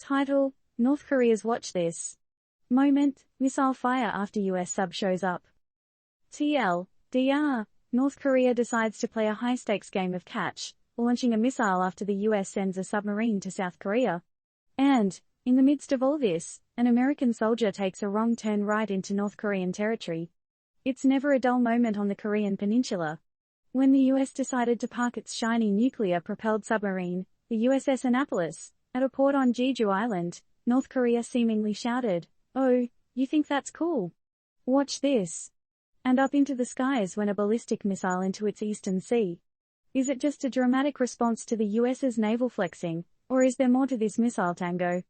Title: North Korea's Watch This. Moment: missile fire after US sub shows up. TLDR: North Korea decides to play a high-stakes game of catch, launching a missile after the US sends a submarine to South Korea. And, in the midst of all this, an American soldier takes a wrong turn right into North Korean territory. It's never a dull moment on the Korean peninsula. When the US decided to park its shiny nuclear-propelled submarine, the USS Annapolis, at a port on Jeju Island, North Korea seemingly shouted, "Oh, you think that's cool? Watch this." And up into the skies went a ballistic missile into its eastern sea. Is it just a dramatic response to the US's naval flexing, or is there more to this missile tango?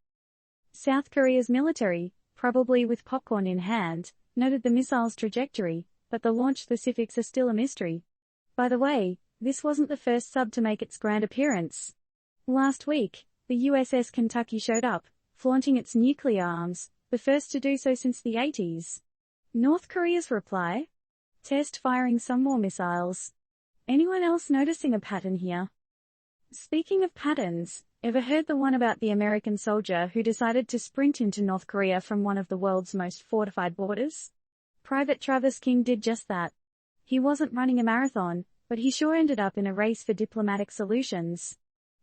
South Korea's military, probably with popcorn in hand, noted the missile's trajectory, but the launch specifics are still a mystery. By the way, this wasn't the first sub to make its grand appearance. Last week, the USS Kentucky showed up, flaunting its nuclear arms, the first to do so since the 80s. North Korea's reply? Test firing some more missiles. Anyone else noticing a pattern here? Speaking of patterns, ever heard the one about the American soldier who decided to sprint into North Korea from one of the world's most fortified borders? Private Travis King did just that. He wasn't running a marathon, but he sure ended up in a race for diplomatic solutions.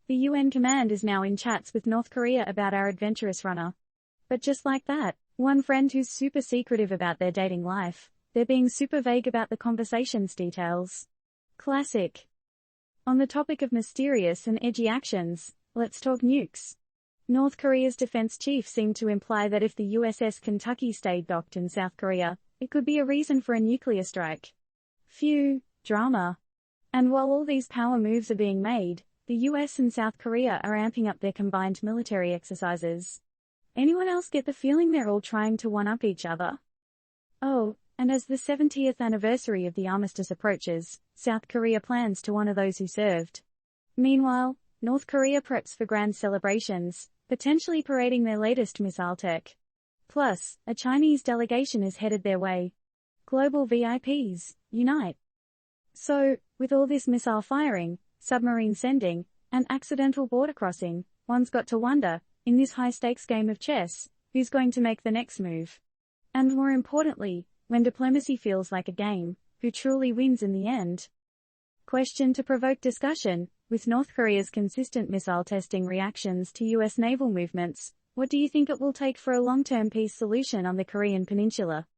The UN command is now in chats with North Korea about our adventurous runner. But just like that, one friend who's super secretive about their dating life, they're being super vague about the conversation's details. Classic. On the topic of mysterious and edgy actions, let's talk nukes. North Korea's defense chief seemed to imply that if the USS Kentucky stayed docked in South Korea, it could be a reason for a nuclear strike. Phew, drama. And while all these power moves are being made, the US and South Korea are amping up their combined military exercises. Anyone else get the feeling they're all trying to one-up each other? Oh, and as the 70th anniversary of the armistice approaches, South Korea plans to honor those who served. Meanwhile, North Korea preps for grand celebrations, potentially parading their latest missile tech. Plus, a Chinese delegation is headed their way. Global VIPs, unite. So, with all this missile firing, submarine sending, and accidental border crossing, one's got to wonder, in this high-stakes game of chess, who's going to make the next move? And more importantly, when diplomacy feels like a game, who truly wins in the end? Question to provoke discussion: with North Korea's consistent missile testing reactions to US naval movements, what do you think it will take for a long-term peace solution on the Korean peninsula?